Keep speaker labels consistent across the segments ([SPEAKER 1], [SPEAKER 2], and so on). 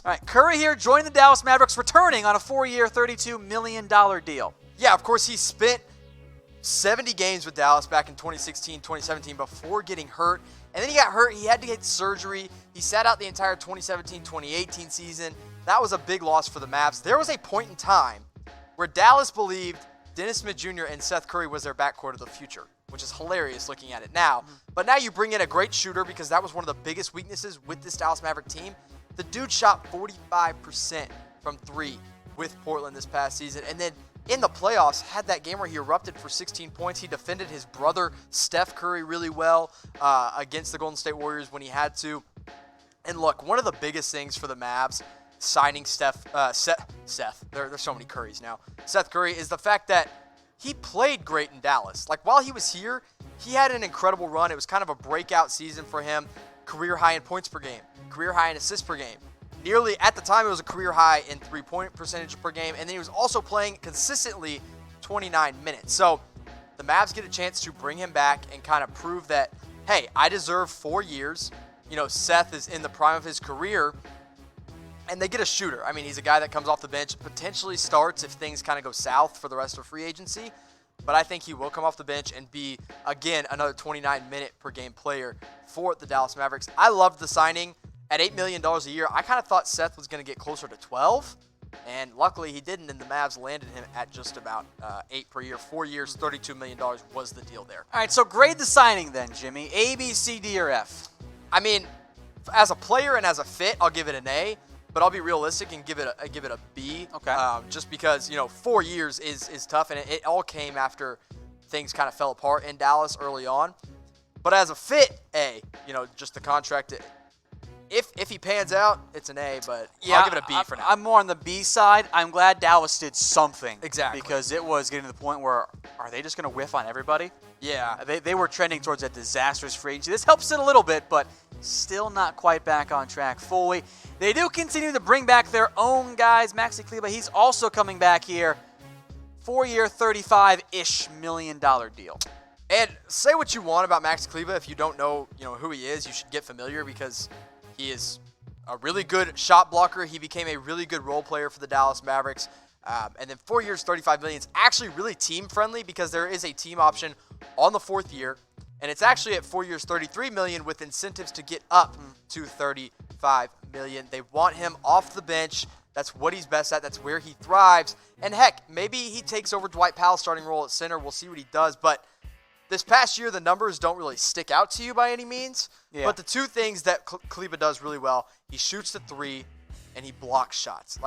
[SPEAKER 1] All right, Curry here joined the Dallas Mavericks, returning on a 4-year, $32 million deal.
[SPEAKER 2] Yeah, of course, he spent 70 games with Dallas back in 2016, 2017 before getting hurt. And then he got hurt. He had to get surgery. He sat out the entire 2017, 2018 season. That was a big loss for the Mavs. There was a point in time where Dallas believed Dennis Smith Jr. and Seth Curry was their backcourt of the future, which is hilarious looking at it now. But now you bring in a great shooter, because that was one of the biggest weaknesses with this Dallas Maverick team. The dude shot 45% from three with Portland this past season. And then in the playoffs, had that game where he erupted for 16 points. He defended his brother, Steph Curry, really well against the Golden State Warriors when he had to. And look, one of the biggest things for the Mavs signing Seth, there's so many Currys now, Seth Curry, is the fact that he played great in Dallas. Like, while he was here, he had an incredible run. It was kind of a breakout season for him. Career high in points per game, career high in assists per game. Nearly, at the time, it was a career high in three-point percentage per game, and then he was also playing consistently 29 minutes. So the Mavs get a chance to bring him back and kind of prove that, hey, I deserve 4 years. You know, Seth is in the prime of his career, and they get a shooter. I mean, he's a guy that comes off the bench, potentially starts if things kind of go south for the rest of free agency. But I think he will come off the bench and be, again, another 29-minute per game player for the Dallas Mavericks. I loved the signing. At $8 million a year, I kind of thought Seth was going to get closer to 12, and luckily he didn't, and the Mavs landed him at just about 8 per year. 4 years, $32 million was the deal there.
[SPEAKER 1] All right, so grade the signing then, Jimmy. A, B, C, D, or F?
[SPEAKER 2] I mean, as a player and as a fit, I'll give it an A, but I'll be realistic and give it a B.
[SPEAKER 1] Okay.
[SPEAKER 2] Just because, 4 years is tough, and it all came after things kind of fell apart in Dallas early on. But as a fit, A. Just the contract. If he pans out, it's an A, but I'll give it a B for now.
[SPEAKER 1] I'm more on the B side. I'm glad Dallas did something.
[SPEAKER 2] Exactly.
[SPEAKER 1] Because it was getting to the point where, are they just going to whiff on everybody?
[SPEAKER 2] Yeah.
[SPEAKER 1] They were trending towards a disastrous free agency. This helps it a little bit, but still not quite back on track fully. They do continue to bring back their own guys. Maxi Kleber, he's also coming back here. 4-year, $35-ish million deal.
[SPEAKER 2] And say what you want about Maxi Kleber. If you don't know, who he is, you should get familiar, because he is a really good shot blocker. He became a really good role player for the Dallas Mavericks. And then 4 years, $35 million is actually really team-friendly, because there is a team option on the 4th year. And it's actually at 4 years, $33 million, with incentives to get up to $35 million. They want him off the bench. That's what he's best at. That's where he thrives. And heck, maybe he takes over Dwight Powell's starting role at center. We'll see what he does. But this past year, the numbers don't really stick out to you by any means. Yeah. But the two things that Kleber does really well, he shoots the three and he blocks shots.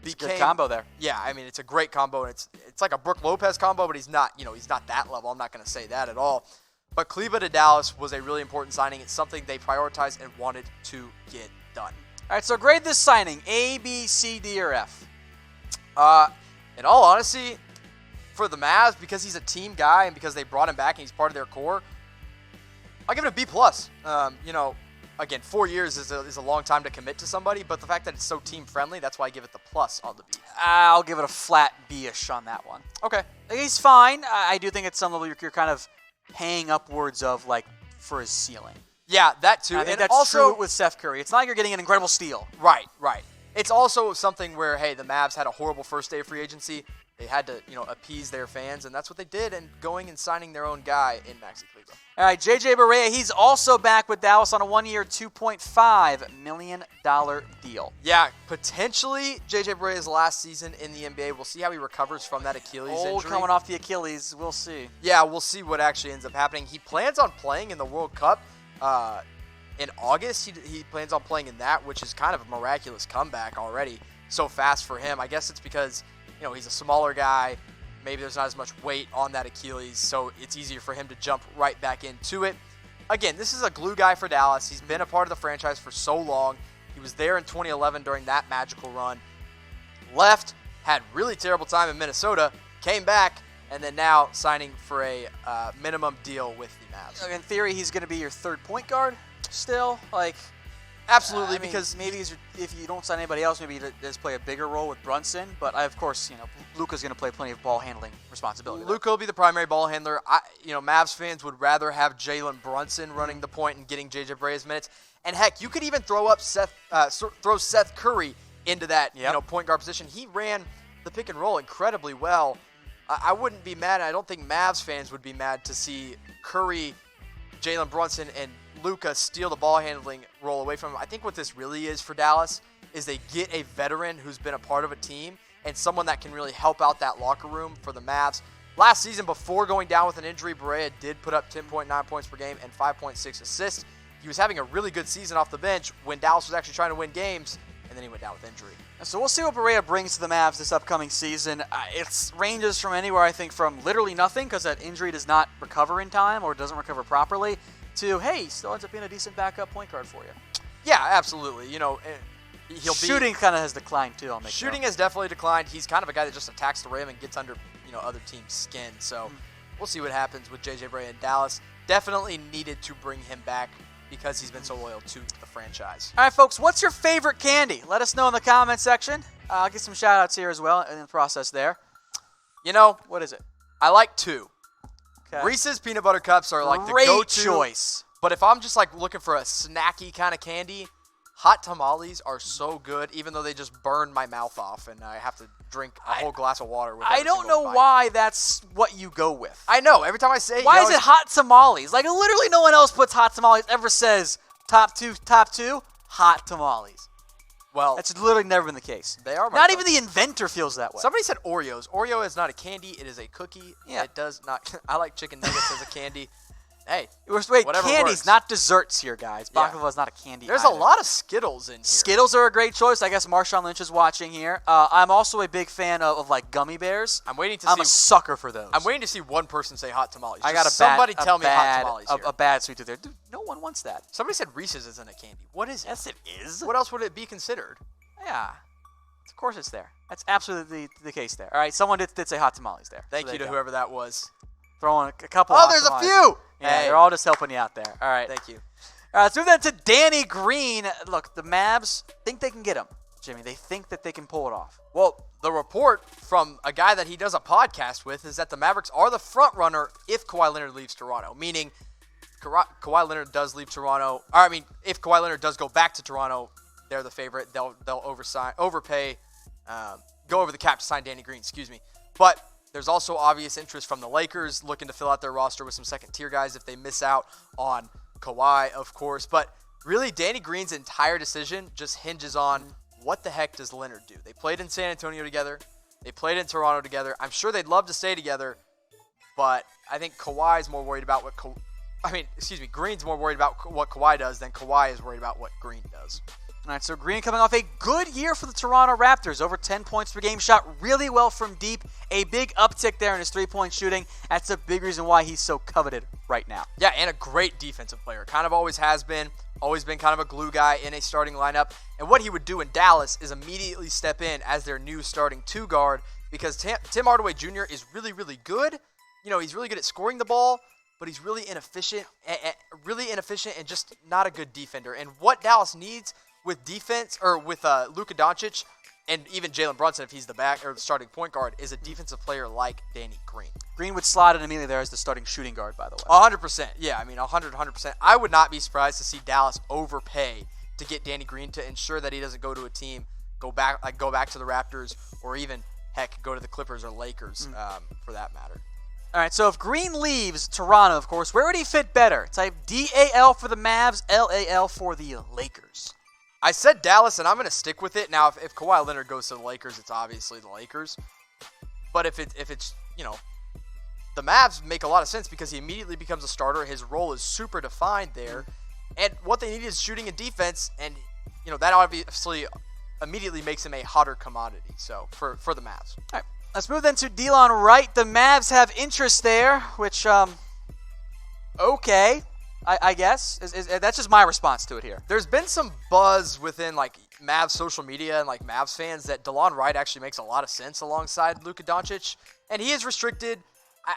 [SPEAKER 1] It's a good combo there.
[SPEAKER 2] Yeah, I mean, it's a great combo, and it's like a Brook Lopez combo, but he's not that level. I'm not going to say that at all. But Kleber to Dallas was a really important signing. It's something they prioritized and wanted to get done.
[SPEAKER 1] All right, so grade this signing, A, B, C, D, or F?
[SPEAKER 2] In all honesty, for the Mavs, because he's a team guy and because they brought him back and he's part of their core, I'll give it a B+. Again, 4 years is a long time to commit to somebody, but the fact that it's so team-friendly, that's why I give it the plus on the B.
[SPEAKER 1] I'll give it a flat B-ish on that one.
[SPEAKER 2] Okay.
[SPEAKER 1] He's fine. I do think at some level you're kind of hanging upwards of, for his ceiling.
[SPEAKER 2] Yeah, that too.
[SPEAKER 1] I think that's true with Seth Curry. It's not like you're getting an incredible steal.
[SPEAKER 2] Right. It's also something where, hey, the Mavs had a horrible first day of free agency. They had to, appease their fans, and that's what they did, and going and signing their own guy in Maxi Kleber.
[SPEAKER 1] All right, JJ Barea, he's also back with Dallas on a 1-year, $2.5 million deal.
[SPEAKER 2] Yeah, potentially JJ Barea's last season in the NBA. We'll see how he recovers from that Achilles injury.
[SPEAKER 1] Coming off the Achilles, we'll see.
[SPEAKER 2] Yeah, we'll see what actually ends up happening. He plans on playing in the World Cup in August. He plans on playing in that, which is kind of a miraculous comeback already so fast for him. I guess it's because he's a smaller guy. Maybe there's not as much weight on that Achilles, so it's easier for him to jump right back into it. Again, this is a glue guy for Dallas. He's been a part of the franchise for so long. He was there in 2011 during that magical run. Left, had really terrible time in Minnesota, came back, and then now signing for a minimum deal with the Mavs.
[SPEAKER 1] In theory, he's going to be your third point guard still?
[SPEAKER 2] Absolutely,
[SPEAKER 1] because maybe if you don't sign anybody else, maybe he does play a bigger role with Brunson. But of course, Luka's going to play plenty of ball handling responsibility.
[SPEAKER 2] Luka will be the primary ball handler. Mavs fans would rather have Jalen Brunson running the point and getting JJ Barea's minutes. And heck, you could even throw Seth Curry into that point guard position. He ran the pick and roll incredibly well. I wouldn't be mad. I don't think Mavs fans would be mad to see Curry, Jalen Brunson, and Luka steal the ball handling role away from him. I think what this really is for Dallas is they get a veteran who's been a part of a team and someone that can really help out that locker room for the Mavs. Last season, before going down with an injury, Barea did put up 10.9 points per game and 5.6 assists. He was having a really good season off the bench when Dallas was actually trying to win games, and then he went down with injury.
[SPEAKER 1] So we'll see what Barea brings to the Mavs this upcoming season. It ranges from anywhere, I think, from literally nothing because that injury does not recover in time or doesn't recover properly to, hey, he still ends up being a decent backup point guard for you.
[SPEAKER 2] Yeah, absolutely.
[SPEAKER 1] Shooting kind of has declined too.
[SPEAKER 2] Shooting has definitely declined. He's kind of a guy that just attacks the rim and gets under other teams' skin. So we'll see what happens with JJ Barea in Dallas. Definitely needed to bring him back because he's been so loyal to the franchise.
[SPEAKER 1] All right, folks, what's your favorite candy? Let us know in the comment section. I'll get some shout-outs here as well in the process there. What is it?
[SPEAKER 2] I like two.
[SPEAKER 1] Okay.
[SPEAKER 2] Reese's Peanut Butter Cups are like the
[SPEAKER 1] Great
[SPEAKER 2] go-to
[SPEAKER 1] choice.
[SPEAKER 2] But if I'm just looking for a snacky kind of candy, hot tamales are so good, even though they just burn my mouth off and I have to drink a whole glass of water with every
[SPEAKER 1] I don't
[SPEAKER 2] single
[SPEAKER 1] know
[SPEAKER 2] bite.
[SPEAKER 1] why that's what you go with.
[SPEAKER 2] I know. Every time I say it,
[SPEAKER 1] why is it hot tamales? Literally no one else puts hot tamales, ever says top two, hot tamales.
[SPEAKER 2] Well,
[SPEAKER 1] that's literally never been the case.
[SPEAKER 2] They are.
[SPEAKER 1] Not even the inventor feels that way.
[SPEAKER 2] Somebody said Oreos. Oreo is not a candy. It is a cookie.
[SPEAKER 1] Yeah.
[SPEAKER 2] It does not. I like chicken nuggets as a candy. Hey,
[SPEAKER 1] wait,
[SPEAKER 2] whatever
[SPEAKER 1] candies,
[SPEAKER 2] works.
[SPEAKER 1] not desserts here, guys.
[SPEAKER 2] Yeah.
[SPEAKER 1] Baklava is not a candy.
[SPEAKER 2] There's
[SPEAKER 1] either.
[SPEAKER 2] a lot of Skittles in here.
[SPEAKER 1] Skittles are a great choice. I guess Marshawn Lynch is watching here. I'm also a big fan of gummy bears.
[SPEAKER 2] I'm
[SPEAKER 1] a sucker for those.
[SPEAKER 2] I'm waiting to see one person say hot tamales.
[SPEAKER 1] I got
[SPEAKER 2] somebody tell me hot tamales here.
[SPEAKER 1] A bad sweet tooth there. Dude, no one wants that.
[SPEAKER 2] Somebody said Reese's isn't a candy. What is it?
[SPEAKER 1] Yes, it is.
[SPEAKER 2] What else would it be considered?
[SPEAKER 1] Yeah. Of course it's there. That's absolutely the case there. All right, someone did say hot tamales there.
[SPEAKER 2] Thank you to whoever that was.
[SPEAKER 1] Throwing a couple
[SPEAKER 2] Oh,
[SPEAKER 1] hot
[SPEAKER 2] there's
[SPEAKER 1] tamales.
[SPEAKER 2] a few!
[SPEAKER 1] Yeah,
[SPEAKER 2] hey.
[SPEAKER 1] They're all just helping you out there. All right.
[SPEAKER 2] Thank you.
[SPEAKER 1] All right, let's move then to Danny Green. Look, the Mavs think they can get him, Jimmy. They think that they can pull it off.
[SPEAKER 2] Well, the report from a guy that he does a podcast with is that the Mavericks are the front runner if Kawhi Leonard leaves Toronto, meaning Kawhi Leonard does leave Toronto. If Kawhi Leonard does go back to Toronto, they're the favorite. They'll overpay, go over the cap to sign Danny Green, But there's also obvious interest from the Lakers looking to fill out their roster with some second-tier guys if they miss out on Kawhi, of course. But really, Danny Green's entire decision just hinges on what the heck does Leonard do? They played in San Antonio together. They played in Toronto together. I'm sure they'd love to stay together, but I think Kawhi's more worried about Green's more worried about what Kawhi does than Kawhi is worried about what Green does.
[SPEAKER 1] All right, so Green coming off a good year for the Toronto Raptors. Over 10 points per game, shot really well from deep. A big uptick there in his three-point shooting. That's a big reason why he's so coveted right now.
[SPEAKER 2] Yeah, and a great defensive player. Kind of always has been. Always been kind of a glue guy in a starting lineup. And what he would do in Dallas is immediately step in as their new starting two guard because Tim Hardaway Jr. is really, really good. He's really good at scoring the ball, but he's really inefficient and just not a good defender. And what Dallas needs with defense, or with Luka Doncic, and even Jalen Brunson, if he's the starting point guard, is a defensive player like Danny Green.
[SPEAKER 1] Green would slot in immediately there as the starting shooting guard, by the way.
[SPEAKER 2] 100%. Yeah, 100%. I would not be surprised to see Dallas overpay to get Danny Green to ensure that he doesn't go to a team, go back to the Raptors, or even, heck, go to the Clippers or Lakers, for that matter.
[SPEAKER 1] All right, so if Green leaves Toronto, of course, where would he fit better? Type DAL for the Mavs, LAL for the Lakers.
[SPEAKER 2] I said Dallas, and I'm going to stick with it. Now, if Kawhi Leonard goes to the Lakers, it's obviously the Lakers. But if it's the Mavs make a lot of sense because he immediately becomes a starter. His role is super defined there. And what they need is shooting and defense, and that obviously immediately makes him a hotter commodity. So for the Mavs.
[SPEAKER 1] All right, let's move then to DELON WRIGHT. The Mavs have interest there, which okay. I guess. That's just my response to it here.
[SPEAKER 2] There's been some buzz within Mavs social media and Mavs fans that DELON WRIGHT actually makes a lot of sense alongside Luka Doncic. And he is restricted.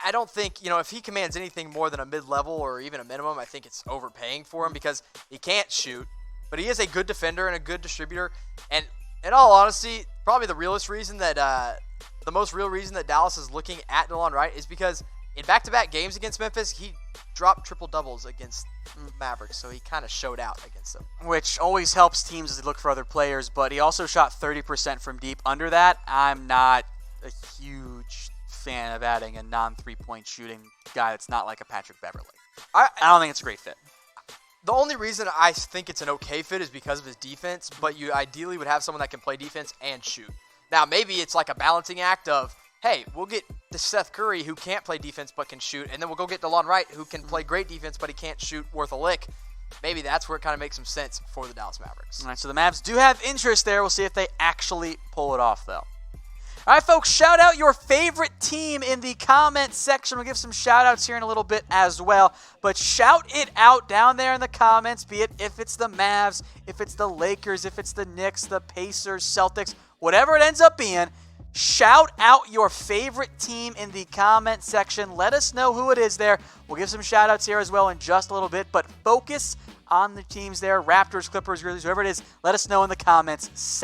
[SPEAKER 2] I don't think, if he commands anything more than a mid-level or even a minimum, I think it's overpaying for him because he can't shoot. But he is a good defender and a good distributor. And in all honesty, probably the most real reason that Dallas is looking at DELON WRIGHT is because in back-to-back games against Memphis, he dropped triple doubles against the Mavericks, so he kind of showed out against them.
[SPEAKER 1] Which always helps teams as they look for other players, but he also shot 30% from deep. Under that, I'm not a huge fan of adding a non-3-point shooting guy that's not like a Patrick Beverley. I don't think it's a great fit.
[SPEAKER 2] The only reason I think it's an okay fit is because of his defense, but you ideally would have someone that can play defense and shoot. Now, maybe it's like a balancing act of, hey, we'll get the Seth Curry who can't play defense but can shoot, and then we'll go get DeLon Wright who can play great defense but he can't shoot worth a lick. Maybe that's where it kind of makes some sense for the Dallas Mavericks.
[SPEAKER 1] All right, so the Mavs do have interest there. We'll see if they actually pull it off, though. All right, folks, shout out your favorite team in the comment section. We'll give some shout outs here in a little bit as well. But shout it out down there in the comments, be it if it's the Mavs, if it's the Lakers, if it's the Knicks, the Pacers, Celtics, whatever it ends up being. Shout out your favorite team in the comment section. Let us know who it is there. We'll give some shout outs here as well in just a little bit. But focus on the teams there, Raptors, Clippers, Grizzlies, whoever it is. Let us know in the comments section.